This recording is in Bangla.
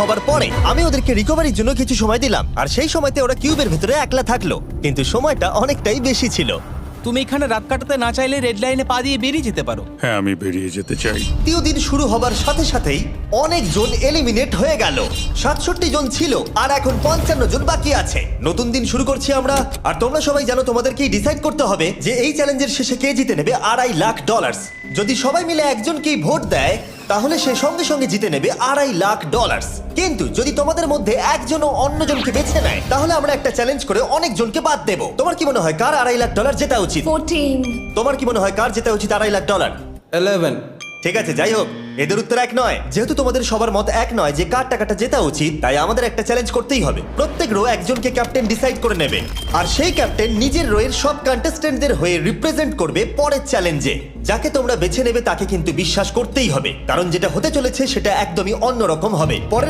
হবার পরে আমি ওদেরকে রিকভারির জন্য কিছু সময় দিলাম, আর সেই সময়তে ওরা কিউবের ভিতরে একলা থাকলো, কিন্তু সময়টা অনেকটাই বেশি ছিল। তুমি এখানে রাত কাটাতে না চাইলে রেড লাইনে পা দিয়ে বেরিয়ে যেতে পারো। হ্যাঁ, আমি বেরিয়ে যেতে চাই। তৃতীয় দিন শুরু হবার সাথে সাথেই অনেক জন এলিমিনেট হয়ে গেল। 67 জন ছিল আর এখন 55 জন বাকি আছে। নতুন দিন শুরু করছি আমরা, আর তোমরা সবাই জানো তোমাদেরকেই ডিসাইড করতে হবে যে এই চ্যালেঞ্জের শেষে কে জিতে নেবে $2.5 লাখ। যদি সবাই মিলে একজনকেই ভোট দেয় তাহলে সে সঙ্গে সঙ্গে জিতে নেবে $2.5 লাখ। কিন্তু যদি তোমাদের মধ্যে একজনও অন্যজনকে বেছে নেয় তাহলে আমরা একটা চ্যালেঞ্জ করে অনেক জনকে বাদ দেব। তোমার কি মনে হয় কার $2.5 লাখ জেতা উচিত? 14। তোমার কি মনে হয় কার জেতা উচিত $2.5 লাখ? 11। ঠিক আছে, যাই হোক, এদের উত্তর এক নয়। যেহেতু তোমাদের সবার মত এক নয় যে কার টাকাটা জেতা উচিত, তাই আমাদের একটা চ্যালেঞ্জ করতেই হবে। প্রত্যেক রো একজনকে ক্যাপ্টেন ডিসাইড করে নেবে, আর সেই ক্যাপ্টেন নিজের রোয়ের সব কন্টেস্টেন্টদের হয়ে রিপ্রেজেন্ট করবে পরের চ্যালেঞ্জে। যাকে তোমরা বেছে নেবে তাকে কিন্তু বিশ্বাস করতেই হবে, কারণ যেটা হতে চলেছে সেটা একদমই অন্যরকম হবে। পরের